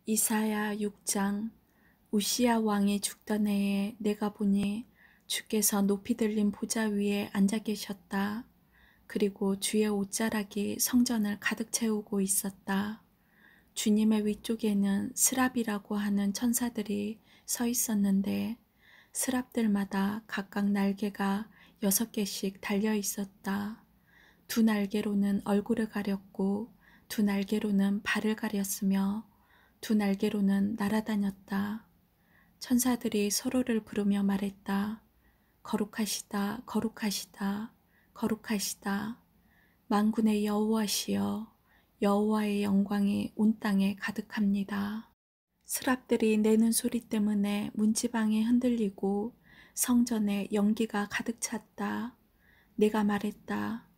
이사야 6장. 우시야 왕이 죽던 해에 내가 보니 주께서 높이 들린 보좌 위에 앉아 계셨다. 그리고 주의 옷자락이 성전을 가득 채우고 있었다. 주님의 위쪽에는 스랍이라고 하는 천사들이 서 있었는데 스랍들마다 각각 날개가 6개씩 달려 있었다. 두 날개로는 얼굴을 가렸고 두 날개로는 발을 가렸으며 두 날개로는 날아다녔다. 천사들이 서로를 부르며 말했다. 거룩하시다, 거룩하시다, 거룩하시다. 만군의 여호와시여, 여호와의 영광이 온 땅에 가득합니다. 스랍들이 내는 소리 때문에 문지방이 흔들리고 성전에 연기가 가득 찼다. 내가 말했다.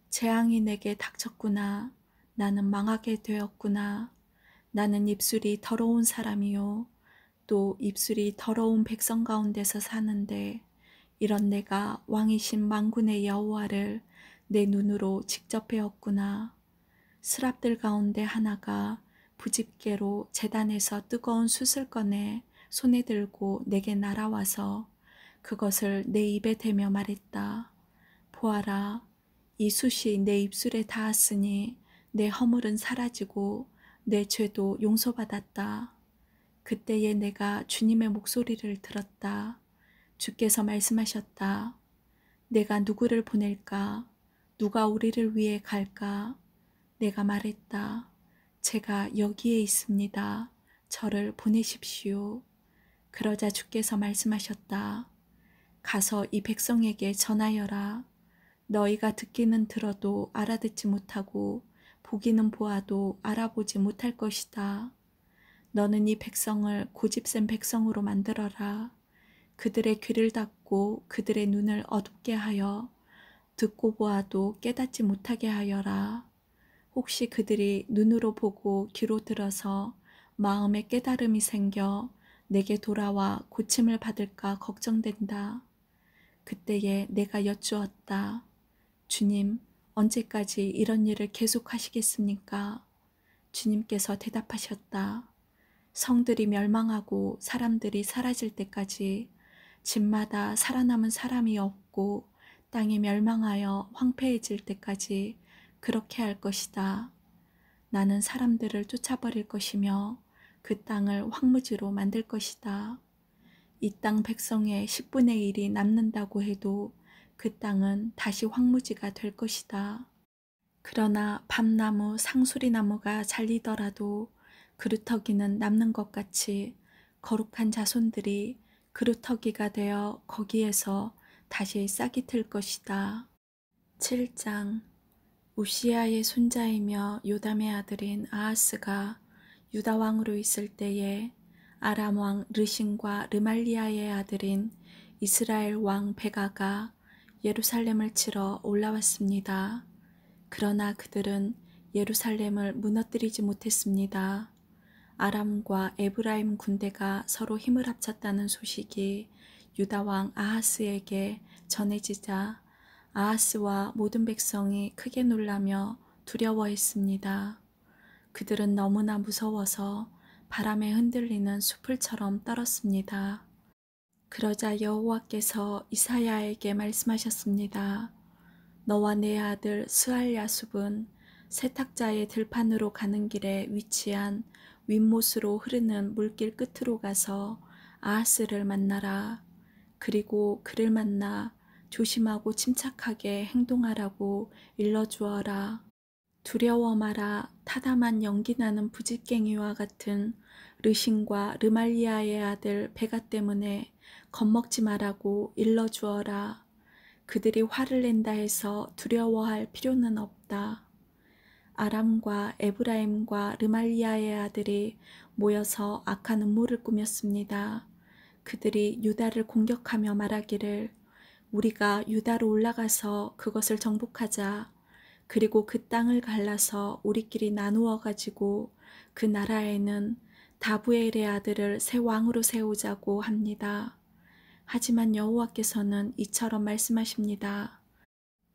재앙이 내게 닥쳤구나. 나는 망하게 되었구나. 나는 입술이 더러운 사람이요. 또 입술이 더러운 백성 가운데서 사는데 이런 내가 왕이신 만군의 여호와를 내 눈으로 직접 배웠구나. 스랍들 가운데 하나가 부집개로 제단에서 뜨거운 숯을 꺼내 손에 들고 내게 날아와서 그것을 내 입에 대며 말했다. 보아라, 이 숯이 내 입술에 닿았으니 내 허물은 사라지고 내 죄도 용서받았다. 그때에 내가 주님의 목소리를 들었다. 주께서 말씀하셨다. 내가 누구를 보낼까? 누가 우리를 위해 갈까? 내가 말했다. 제가 여기에 있습니다. 저를 보내십시오. 그러자 주께서 말씀하셨다. 가서 이 백성에게 전하여라. 너희가 듣기는 들어도 알아듣지 못하고 보기는 보아도 알아보지 못할 것이다. 너는 이 백성을 고집센 백성으로 만들어라. 그들의 귀를 닫고 그들의 눈을 어둡게 하여 듣고 보아도 깨닫지 못하게 하여라. 혹시 그들이 눈으로 보고 귀로 들어서 마음에 깨달음이 생겨 내게 돌아와 고침을 받을까 걱정된다. 그때에 내가 여쭈었다. 주님, 언제까지 이런 일을 계속하시겠습니까? 주님께서 대답하셨다. 성들이 멸망하고 사람들이 사라질 때까지 집마다 살아남은 사람이 없고 땅이 멸망하여 황폐해질 때까지 그렇게 할 것이다. 나는 사람들을 쫓아버릴 것이며 그 땅을 황무지로 만들 것이다. 이 땅 백성의 10분의 1이 남는다고 해도 그 땅은 다시 황무지가 될 것이다. 그러나 밤나무, 상수리나무가 잘리더라도 그루터기는 남는 것 같이 거룩한 자손들이 그루터기가 되어 거기에서 다시 싹이 틀 것이다. 7장. 우시야의 손자이며 요담의 아들인 아하스가 유다 왕으로 있을 때에 아람 왕 르신과 르말리아의 아들인 이스라엘 왕 베가가 예루살렘을 치러 올라왔습니다. 그러나 그들은 예루살렘을 무너뜨리지 못했습니다. 아람과 에브라임 군대가 서로 힘을 합쳤다는 소식이 유다 왕 아하스에게 전해지자 아하스와 모든 백성이 크게 놀라며 두려워했습니다. 그들은 너무나 무서워서 바람에 흔들리는 숲을처럼 떨었습니다. 그러자 여호와께서 이사야에게 말씀하셨습니다. 너와 내 아들 스알야숲은 세탁자의 들판으로 가는 길에 위치한 윗못으로 흐르는 물길 끝으로 가서 아하스를 만나라. 그리고 그를 만나 조심하고 침착하게 행동하라고 일러주어라. 두려워 마라. 타담한 연기나는 부짓갱이와 같은 르신과 르말리아의 아들 베가 때문에 겁먹지 말라고 일러주어라. 그들이 화를 낸다 해서 두려워할 필요는 없다. 아람과 에브라임과 르말리아의 아들이 모여서 악한 음모를 꾸몄습니다. 그들이 유다를 공격하며 말하기를 우리가 유다로 올라가서 그것을 정복하자. 그리고 그 땅을 갈라서 우리끼리 나누어 가지고 그 나라에는 다부엘의 아들을 새 왕으로 세우자고 합니다. 하지만 여호와께서는 이처럼 말씀하십니다.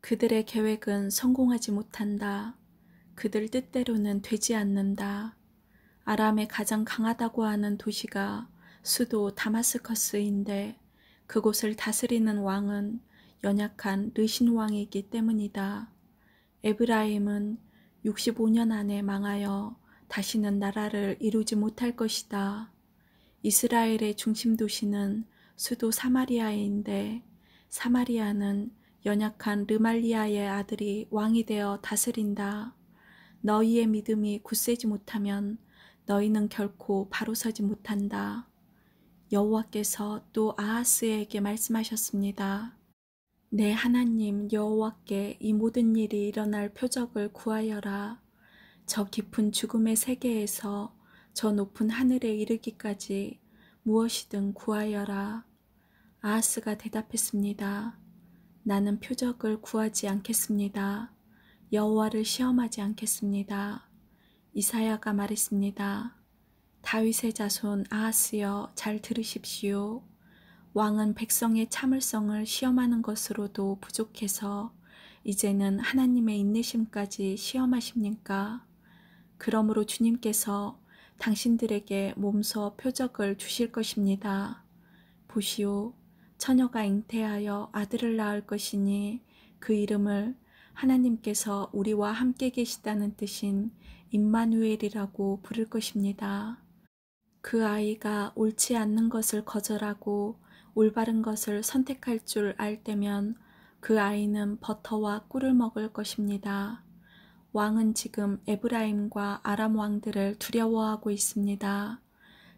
그들의 계획은 성공하지 못한다. 그들 뜻대로는 되지 않는다. 아람에 가장 강하다고 하는 도시가 수도 다마스커스인데 그곳을 다스리는 왕은 연약한 르신 왕이기 때문이다. 에브라임은 65년 안에 망하여 다시는 나라를 이루지 못할 것이다. 이스라엘의 중심 도시는 수도 사마리아인데 사마리아는 연약한 르말리아의 아들이 왕이 되어 다스린다. 너희의 믿음이 굳세지 못하면 너희는 결코 바로 서지 못한다. 여호와께서 또 아하스에게 말씀하셨습니다. 내 하나님 여호와께 이 모든 일이 일어날 표적을 구하여라. 저 깊은 죽음의 세계에서 저 높은 하늘에 이르기까지 무엇이든 구하여라. 아하스가 대답했습니다. 나는 표적을 구하지 않겠습니다. 여호와를 시험하지 않겠습니다. 이사야가 말했습니다. 다윗의 자손 아하스여 잘 들으십시오. 왕은 백성의 참을성을 시험하는 것으로도 부족해서 이제는 하나님의 인내심까지 시험하십니까? 그러므로 주님께서 당신들에게 몸소 표적을 주실 것입니다. 보시오, 처녀가 잉태하여 아들을 낳을 것이니 그 이름을 하나님께서 우리와 함께 계시다는 뜻인 임마누엘이라고 부를 것입니다. 그 아이가 옳지 않는 것을 거절하고 올바른 것을 선택할 줄 알 때면 그 아이는 버터와 꿀을 먹을 것입니다. 왕은 지금 에브라임과 아람 왕들을 두려워하고 있습니다.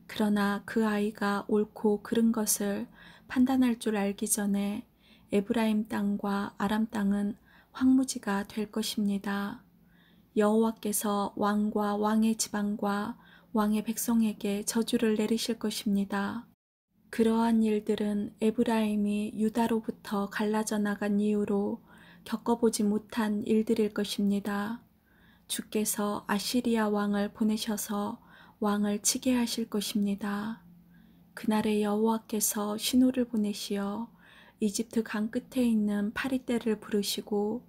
그러나 그 아이가 옳고 그른 것을 판단할 줄 알기 전에 에브라임 땅과 아람 땅은 황무지가 될 것입니다. 여호와께서 왕과 왕의 지방과 왕의 백성에게 저주를 내리실 것입니다. 그러한 일들은 에브라임이 유다로부터 갈라져 나간 이후로 겪어보지 못한 일들일 것입니다. 주께서 아시리아 왕을 보내셔서 왕을 치게 하실 것입니다. 그날에 여호와께서 신호를 보내시어 이집트 강 끝에 있는 파리떼를 부르시고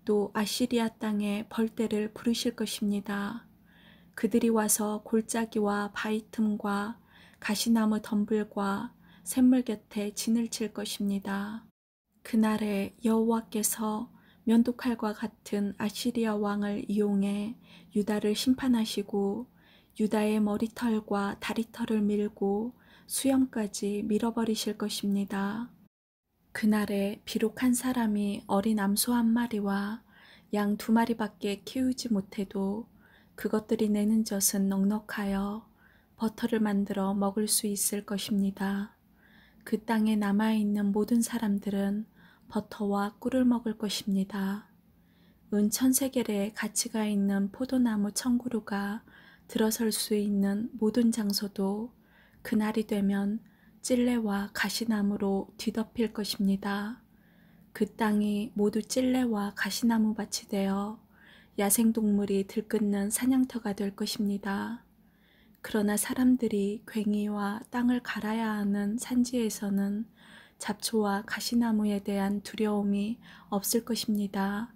또 아시리아 땅에 벌떼를 부르실 것입니다. 그들이 와서 골짜기와 바위 틈과 가시나무 덤불과 샘물 곁에 진을 칠 것입니다. 그날에 여호와께서 면도칼과 같은 아시리아 왕을 이용해 유다를 심판하시고 유다의 머리털과 다리털을 밀고 수염까지 밀어버리실 것입니다. 그날에 비록 한 사람이 어린 암소 한 마리와 양 2마리밖에 키우지 못해도 그것들이 내는 젖은 넉넉하여 버터를 만들어 먹을 수 있을 것입니다. 그 땅에 남아있는 모든 사람들은 버터와 꿀을 먹을 것입니다. 은 1000세겔의 가치가 있는 포도나무 1000그루가 들어설 수 있는 모든 장소도 그날이 되면 찔레와 가시나무로 뒤덮일 것입니다. 그 땅이 모두 찔레와 가시나무 밭이 되어 야생동물이 들끓는 사냥터가 될 것입니다. 그러나 사람들이 괭이와 땅을 갈아야 하는 산지에서는 잡초와 가시나무에 대한 두려움이 없을 것입니다.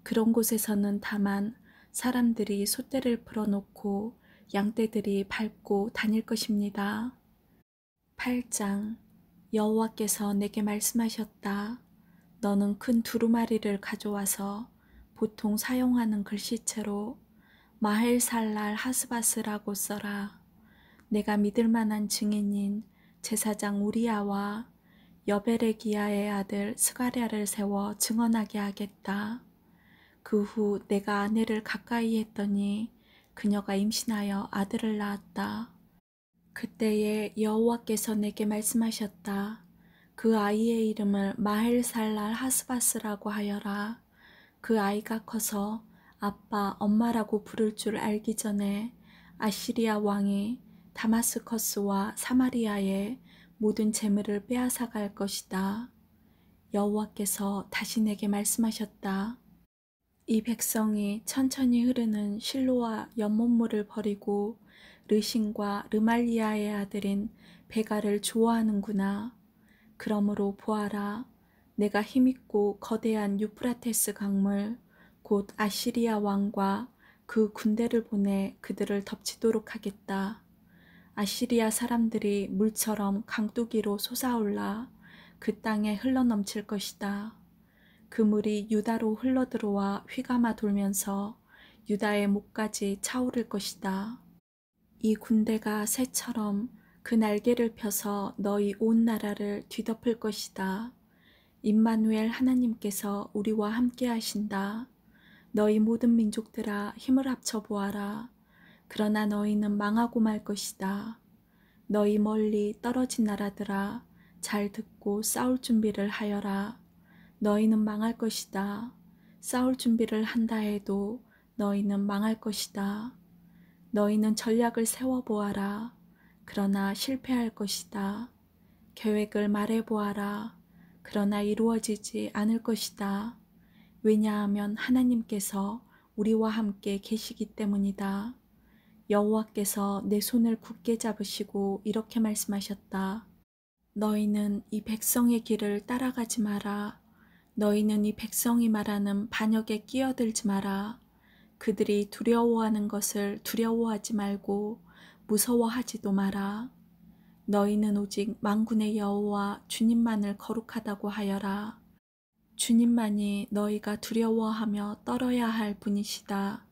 그런 곳에서는 다만 사람들이 솥대를 풀어놓고 양떼들이 밟고 다닐 것입니다. 8장. 여호와께서 내게 말씀하셨다. 너는 큰 두루마리를 가져와서 보통 사용하는 글씨체로 마헬살랄 하스바스라고 써라. 내가 믿을 만한 증인인 제사장 우리야와 여베레기야의 아들 스가랴를 세워 증언하게 하겠다. 그 후 내가 아내를 가까이 했더니 그녀가 임신하여 아들을 낳았다. 그때에 여호와께서 내게 말씀하셨다. 그 아이의 이름을 마헬살랄 하스바스라고 하여라. 그 아이가 커서 아빠, 엄마라고 부를 줄 알기 전에 아시리아 왕이 다마스커스와 사마리아의 모든 재물을 빼앗아갈 것이다. 여호와께서 다시 내게 말씀하셨다. 이 백성이 천천히 흐르는 실로와 연못물을 버리고 르신과 르말리아의 아들인 베가를 좋아하는구나. 그러므로 보아라. 내가 힘있고 거대한 유프라테스 강물 곧 아시리아 왕과 그 군대를 보내 그들을 덮치도록 하겠다. 아시리아 사람들이 물처럼 강뚜기로 솟아올라 그 땅에 흘러넘칠 것이다. 그 물이 유다로 흘러들어와 휘감아 돌면서 유다의 목까지 차오를 것이다. 이 군대가 새처럼 그 날개를 펴서 너희 온 나라를 뒤덮을 것이다. 임마누엘 하나님께서 우리와 함께 하신다. 너희 모든 민족들아 힘을 합쳐 보아라. 그러나 너희는 망하고 말 것이다. 너희 멀리 떨어진 나라들아 잘 듣고 싸울 준비를 하여라. 너희는 망할 것이다. 싸울 준비를 한다 해도 너희는 망할 것이다. 너희는 전략을 세워보아라. 그러나 실패할 것이다. 계획을 말해보아라. 그러나 이루어지지 않을 것이다. 왜냐하면 하나님께서 우리와 함께 계시기 때문이다. 여호와께서 내 손을 굳게 잡으시고 이렇게 말씀하셨다. 너희는 이 백성의 길을 따라가지 마라. 너희는 이 백성이 말하는 반역에 끼어들지 마라. 그들이 두려워하는 것을 두려워하지 말고 무서워하지도 마라. 너희는 오직 만군의 여호와 주님만을 거룩하다고 하여라. 주님만이 너희가 두려워하며 떨어야 할 분이시다.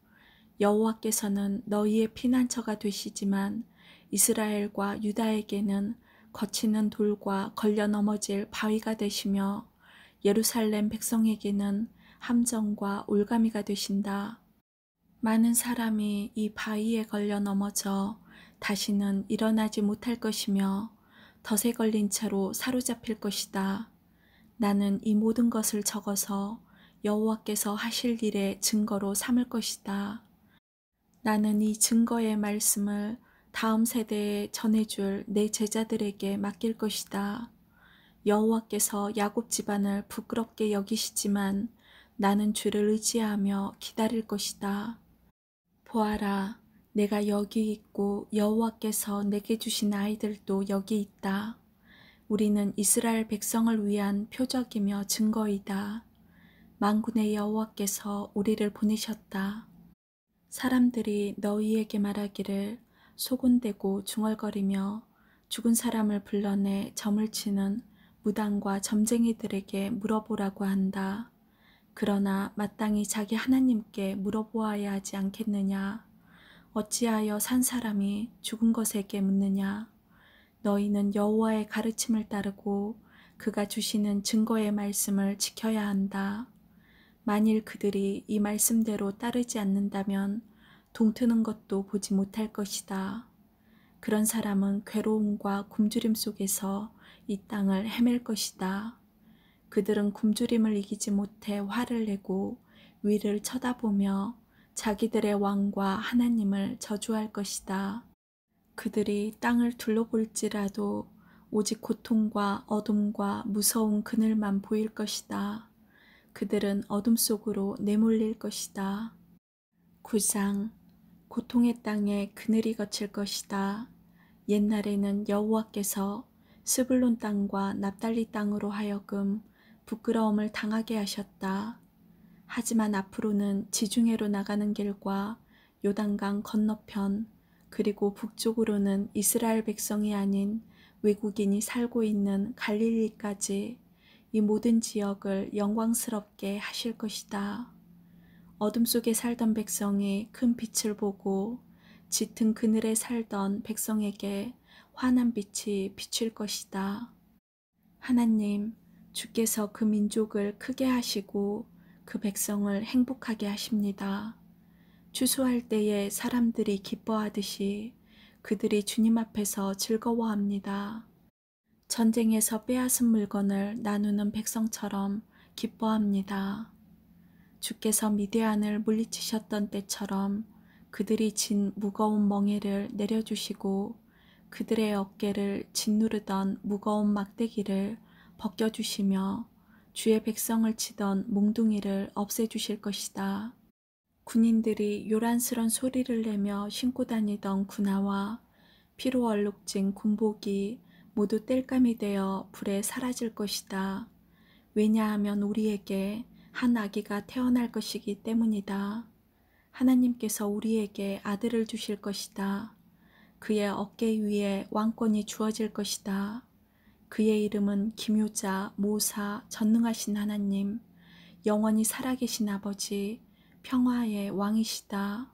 여호와께서는 너희의 피난처가 되시지만 이스라엘과 유다에게는 거치는 돌과 걸려 넘어질 바위가 되시며 예루살렘 백성에게는 함정과 올가미가 되신다. 많은 사람이 이 바위에 걸려 넘어져 다시는 일어나지 못할 것이며 덫에 걸린 채로 사로잡힐 것이다. 나는 이 모든 것을 적어서 여호와께서 하실 일의 증거로 삼을 것이다. 나는 이 증거의 말씀을 다음 세대에 전해줄 내 제자들에게 맡길 것이다. 여호와께서 야곱 집안을 부끄럽게 여기시지만 나는 주를 의지하며 기다릴 것이다. 보아라, 내가 여기 있고 여호와께서 내게 주신 아이들도 여기 있다. 우리는 이스라엘 백성을 위한 표적이며 증거이다. 만군의 여호와께서 우리를 보내셨다. 사람들이 너희에게 말하기를 소곤대고 중얼거리며 죽은 사람을 불러내 점을 치는 무당과 점쟁이들에게 물어보라고 한다. 그러나 마땅히 자기 하나님께 물어보아야 하지 않겠느냐. 어찌하여 산 사람이 죽은 것에게 묻느냐. 너희는 여호와의 가르침을 따르고 그가 주시는 증거의 말씀을 지켜야 한다. 만일 그들이 이 말씀대로 따르지 않는다면 동트는 것도 보지 못할 것이다. 그런 사람은 괴로움과 굶주림 속에서 이 땅을 헤맬 것이다. 그들은 굶주림을 이기지 못해 화를 내고 위를 쳐다보며 자기들의 왕과 하나님을 저주할 것이다. 그들이 땅을 둘러볼지라도 오직 고통과 어둠과 무서운 그늘만 보일 것이다. 그들은 어둠 속으로 내몰릴 것이다. 9장 고통의 땅에 그늘이 걷힐 것이다. 옛날에는 여호와께서 스불론 땅과 납달리 땅으로 하여금 부끄러움을 당하게 하셨다. 하지만 앞으로는 지중해로 나가는 길과 요단강 건너편 그리고 북쪽으로는 이스라엘 백성이 아닌 외국인이 살고 있는 갈릴리까지 이 모든 지역을 영광스럽게 하실 것이다. 어둠 속에 살던 백성이 큰 빛을 보고 짙은 그늘에 살던 백성에게 환한 빛이 비칠 것이다. 하나님, 주께서 그 민족을 크게 하시고 그 백성을 행복하게 하십니다. 추수할 때에 사람들이 기뻐하듯이 그들이 주님 앞에서 즐거워합니다. 전쟁에서 빼앗은 물건을 나누는 백성처럼 기뻐합니다. 주께서 미디안을 물리치셨던 때처럼 그들이 진 무거운 멍에를 내려주시고 그들의 어깨를 짓누르던 무거운 막대기를 벗겨주시며 주의 백성을 치던 몽둥이를 없애주실 것이다. 군인들이 요란스런 소리를 내며 신고 다니던 군화와 피로 얼룩진 군복이 모두 땔감이 되어 불에 사라질 것이다. 왜냐하면 우리에게 한 아기가 태어날 것이기 때문이다. 하나님께서 우리에게 아들을 주실 것이다. 그의 어깨 위에 왕권이 주어질 것이다. 그의 이름은 기묘자, 모사, 전능하신 하나님, 영원히 살아계신 아버지, 평화의 왕이시다.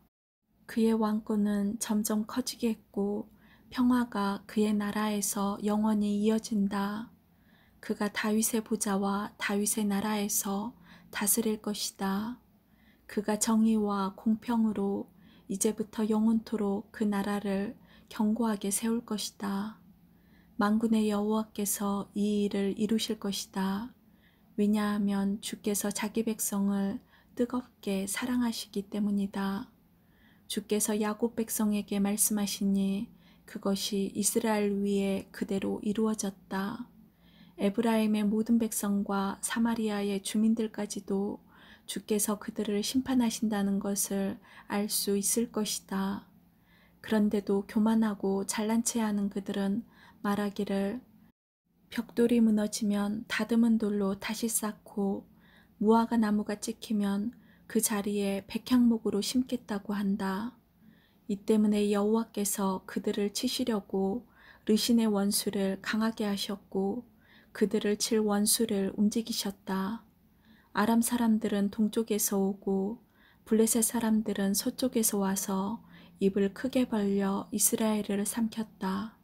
그의 왕권은 점점 커지겠고 평화가 그의 나라에서 영원히 이어진다. 그가 다윗의 보좌와 다윗의 나라에서 다스릴 것이다. 그가 정의와 공평으로 이제부터 영원토록 그 나라를 견고하게 세울 것이다. 만군의 여호와께서 이 일을 이루실 것이다. 왜냐하면 주께서 자기 백성을 뜨겁게 사랑하시기 때문이다. 주께서 야곱 백성에게 말씀하시니 그것이 이스라엘 위에 그대로 이루어졌다. 에브라임의 모든 백성과 사마리아의 주민들까지도 주께서 그들을 심판하신다는 것을 알 수 있을 것이다. 그런데도 교만하고 잘난 체하는 그들은 말하기를 벽돌이 무너지면 다듬은 돌로 다시 쌓고 무화과 나무가 찍히면 그 자리에 백향목으로 심겠다고 한다. 이 때문에 여호와께서 그들을 치시려고 르신의 원수를 강하게 하셨고 그들을 칠 원수를 움직이셨다. 아람 사람들은 동쪽에서 오고 블레셋 사람들은 서쪽에서 와서 입을 크게 벌려 이스라엘을 삼켰다.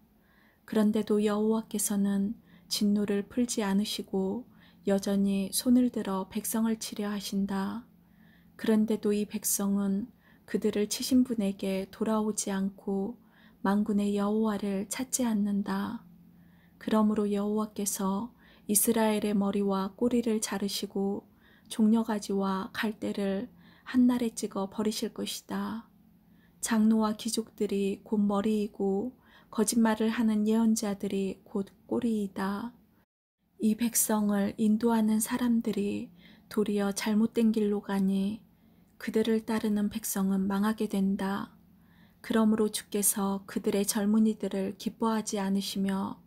그런데도 여호와께서는 진노를 풀지 않으시고 여전히 손을 들어 백성을 치려 하신다. 그런데도 이 백성은 그들을 치신 분에게 돌아오지 않고 만군의 여호와를 찾지 않는다. 그러므로 여호와께서 이스라엘의 머리와 꼬리를 자르시고 종려가지와 갈대를 한날에 찍어 버리실 것이다. 장로와 귀족들이 곧 머리이고 거짓말을 하는 예언자들이 곧 꼬리이다. 이 백성을 인도하는 사람들이 도리어 잘못된 길로 가니 그들을 따르는 백성은 망하게 된다. 그러므로 주께서 그들의 젊은이들을 기뻐하지 않으시며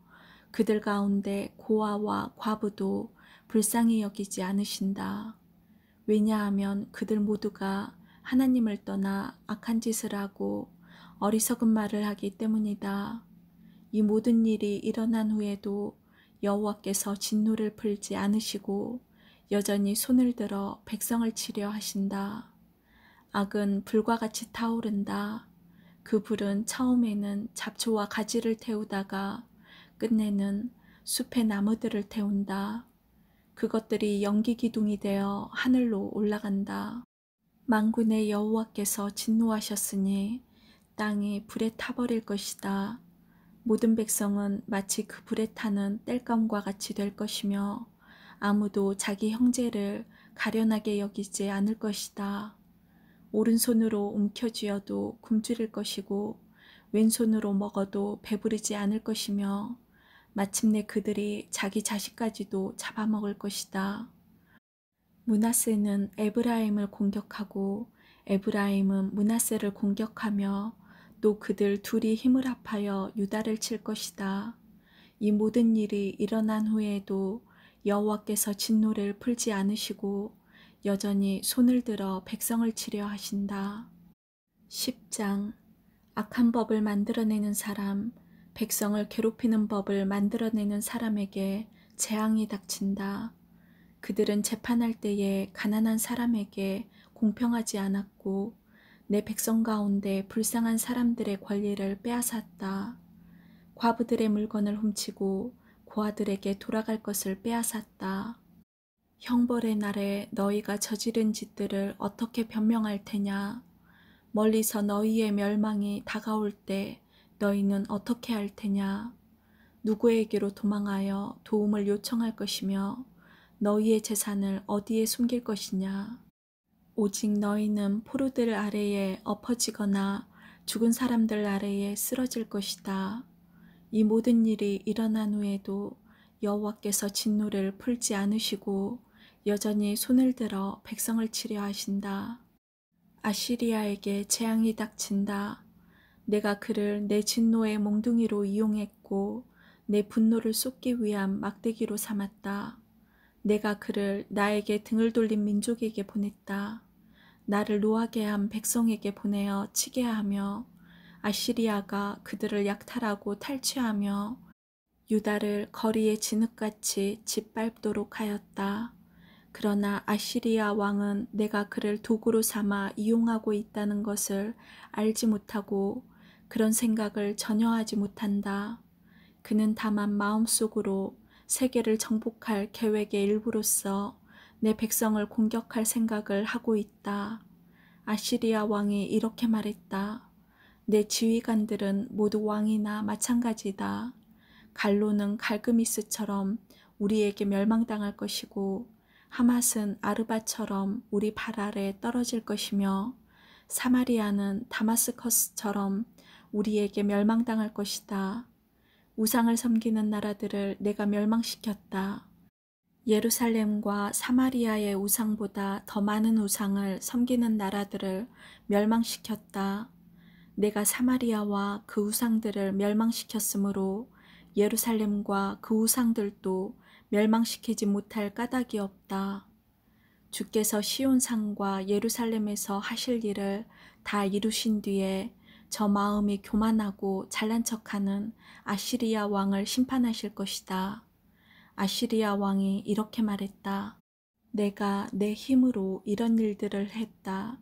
그들 가운데 고아와 과부도 불쌍히 여기지 않으신다. 왜냐하면 그들 모두가 하나님을 떠나 악한 짓을 하고 어리석은 말을 하기 때문이다. 이 모든 일이 일어난 후에도 여호와께서 진노를 풀지 않으시고 여전히 손을 들어 백성을 치려 하신다. 악은 불과 같이 타오른다. 그 불은 처음에는 잡초와 가지를 태우다가 끝내는 숲의 나무들을 태운다. 그것들이 연기 기둥이 되어 하늘로 올라간다. 만군의 여호와께서 진노하셨으니 땅이 불에 타버릴 것이다. 모든 백성은 마치 그 불에 타는 땔감과 같이 될 것이며 아무도 자기 형제를 가련하게 여기지 않을 것이다. 오른손으로 움켜쥐어도 굶주릴 것이고 왼손으로 먹어도 배부르지 않을 것이며 마침내 그들이 자기 자식까지도 잡아먹을 것이다. 므낫세는 에브라임을 공격하고 에브라임은 므낫세를 공격하며 또 그들 둘이 힘을 합하여 유다를 칠 것이다. 이 모든 일이 일어난 후에도 여호와께서 진노를 풀지 않으시고 여전히 손을 들어 백성을 치려 하신다. 10장 악한 법을 만들어내는 사람, 백성을 괴롭히는 법을 만들어내는 사람에게 재앙이 닥친다. 그들은 재판할 때에 가난한 사람에게 공평하지 않았고 내 백성 가운데 불쌍한 사람들의 권리를 빼앗았다. 과부들의 물건을 훔치고 고아들에게 돌아갈 것을 빼앗았다. 형벌의 날에 너희가 저지른 짓들을 어떻게 변명할 테냐? 멀리서 너희의 멸망이 다가올 때 너희는 어떻게 할 테냐? 누구에게로 도망하여 도움을 요청할 것이며 너희의 재산을 어디에 숨길 것이냐? 오직 너희는 포로들 아래에 엎어지거나 죽은 사람들 아래에 쓰러질 것이다. 이 모든 일이 일어난 후에도 여호와께서 진노를 풀지 않으시고 여전히 손을 들어 백성을 치려 하신다. 아시리아에게 재앙이 닥친다. 내가 그를 내 진노의 몽둥이로 이용했고 내 분노를 쏟기 위한 막대기로 삼았다. 내가 그를 나에게 등을 돌린 민족에게 보냈다. 나를 노하게 한 백성에게 보내어 치게 하며 아시리아가 그들을 약탈하고 탈취하며 유다를 거리의 진흙같이 짓밟도록 하였다. 그러나 아시리아 왕은 내가 그를 도구로 삼아 이용하고 있다는 것을 알지 못하고 그런 생각을 전혀 하지 못한다. 그는 다만 마음속으로 세계를 정복할 계획의 일부로서 내 백성을 공격할 생각을 하고 있다. 아시리아 왕이 이렇게 말했다. 내 지휘관들은 모두 왕이나 마찬가지다. 갈로는 갈그미스처럼 우리에게 멸망당할 것이고 하맛은 아르바처럼 우리 발 아래 떨어질 것이며 사마리아는 다마스커스처럼 우리에게 멸망당할 것이다. 우상을 섬기는 나라들을 내가 멸망시켰다. 예루살렘과 사마리아의 우상보다 더 많은 우상을 섬기는 나라들을 멸망시켰다. 내가 사마리아와 그 우상들을 멸망시켰으므로 예루살렘과 그 우상들도 멸망시키지 못할 까닭이 없다. 주께서 시온산과 예루살렘에서 하실 일을 다 이루신 뒤에 저 마음이 교만하고 잘난 척하는 아시리아 왕을 심판하실 것이다. 아시리아 왕이 이렇게 말했다. 내가 내 힘으로 이런 일들을 했다.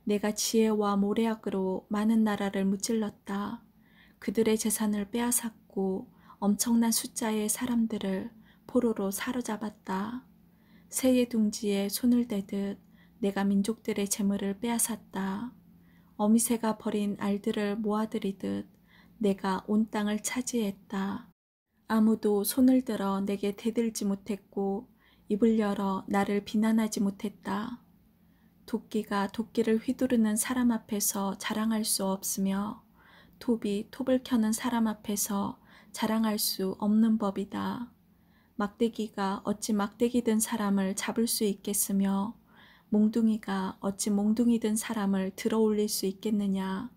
내가 지혜와 모략으로 많은 나라를 무찔렀다. 그들의 재산을 빼앗았고 엄청난 숫자의 사람들을 포로로 사로잡았다. 새의 둥지에 손을 대듯 내가 민족들의 재물을 빼앗았다. 어미새가 버린 알들을 모아들이듯 내가 온 땅을 차지했다. 아무도 손을 들어 내게 대들지 못했고 입을 열어 나를 비난하지 못했다. 도끼가 도끼를 휘두르는 사람 앞에서 자랑할 수 없으며 톱이 톱을 켜는 사람 앞에서 자랑할 수 없는 법이다. 막대기가 어찌 막대기 든 사람을 잡을 수 있겠으며 몽둥이가 어찌 몽둥이 든 사람을 들어 올릴 수 있겠느냐.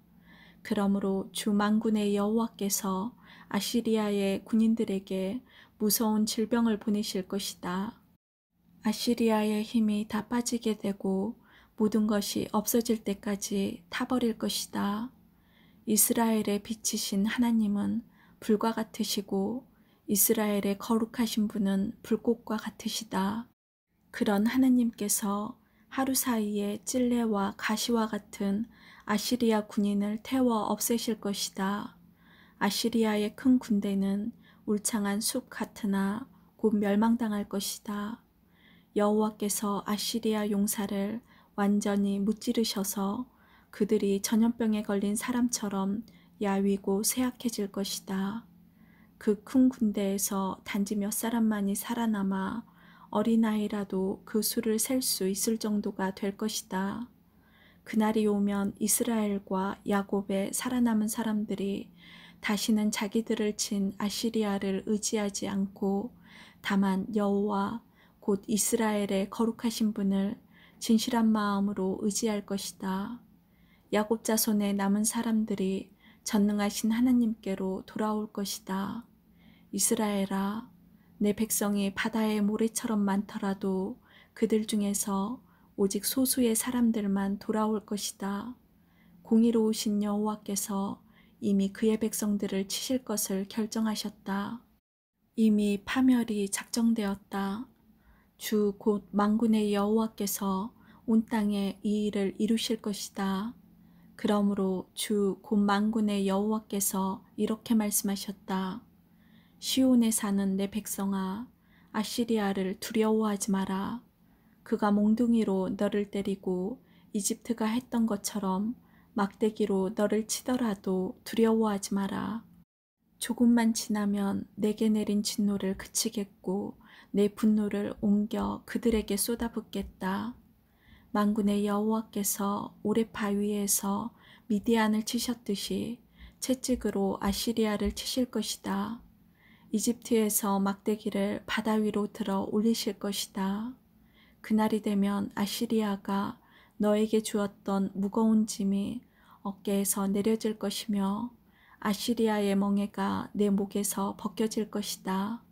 그러므로 주 만군의 여호와께서 아시리아의 군인들에게 무서운 질병을 보내실 것이다. 아시리아의 힘이 다 빠지게 되고 모든 것이 없어질 때까지 타버릴 것이다. 이스라엘의 빛이신 하나님은 불과 같으시고 이스라엘의 거룩하신 분은 불꽃과 같으시다. 그런 하나님께서 하루 사이에 찔레와 가시와 같은 아시리아 군인을 태워 없애실 것이다. 아시리아의 큰 군대는 울창한 숲 같으나 곧 멸망당할 것이다. 여호와께서 아시리아 용사를 완전히 무찌르셔서 그들이 전염병에 걸린 사람처럼 야위고 쇠약해질 것이다. 그 큰 군대에서 단지 몇 사람만이 살아남아 어린아이라도 그 수를 셀 수 있을 정도가 될 것이다. 그날이 오면 이스라엘과 야곱의 살아남은 사람들이 다시는 자기들을 친 아시리아를 의지하지 않고 다만 여호와 곧 이스라엘의 거룩하신 분을 진실한 마음으로 의지할 것이다. 야곱 자손의 남은 사람들이 전능하신 하나님께로 돌아올 것이다. 이스라엘아, 내 백성이 바다의 모래처럼 많더라도 그들 중에서 오직 소수의 사람들만 돌아올 것이다. 공의로우신 여호와께서 이미 그의 백성들을 치실 것을 결정하셨다. 이미 파멸이 작정되었다. 주 곧 만군의 여호와께서 온 땅에 이 일을 이루실 것이다. 그러므로 주 곧 만군의 여호와께서 이렇게 말씀하셨다. 시온에 사는 내 백성아, 아시리아를 두려워하지 마라. 그가 몽둥이로 너를 때리고 이집트가 했던 것처럼 막대기로 너를 치더라도 두려워하지 마라. 조금만 지나면 내게 내린 진노를 그치겠고 내 분노를 옮겨 그들에게 쏟아붓겠다. 만군의 여호와께서 오레파 위에서 미디안을 치셨듯이 채찍으로 아시리아를 치실 것이다. 이집트에서 막대기를 바다 위로 들어 올리실 것이다. 그날이 되면 아시리아가 너에게 주었던 무거운 짐이 어깨에서 내려질 것이며 아시리아의 멍에가 내 목에서 벗겨질 것이다.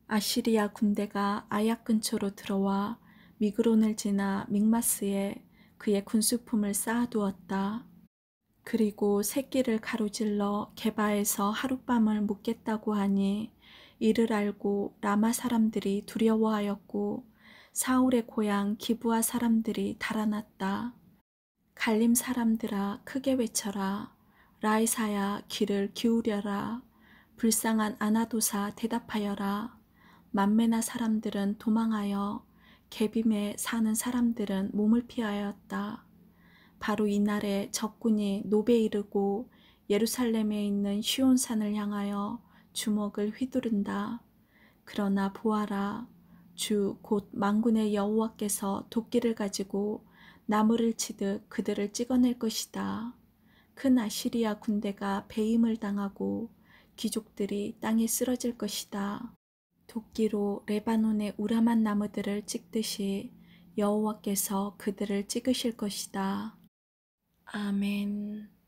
아시리아 군대가 아약 근처로 들어와 미그론을 지나 믹마스에 그의 군수품을 쌓아두었다. 그리고 새끼를 가로질러 게바에서 하룻밤을 묵겠다고 하니 이를 알고 라마 사람들이 두려워하였고 사울의 고향 기브아 사람들이 달아났다. 갈림 사람들아 크게 외쳐라. 라이사야 귀를 기울여라. 불쌍한 아나도사 대답하여라. 만메나 사람들은 도망하여 게빔에 사는 사람들은 몸을 피하였다. 바로 이날에 적군이 노베에 이르고 예루살렘에 있는 시온산을 향하여 주먹을 휘두른다. 그러나 보아라. 주 곧 만군의 여호와께서 도끼를 가지고 나무를 치듯 그들을 찍어낼 것이다. 큰 아시리아 군대가 배임을 당하고 귀족들이 땅에 쓰러질 것이다. 도끼로 레바논의 우람한 나무들을 찍듯이 여호와께서 그들을 찍으실 것이다. 아멘.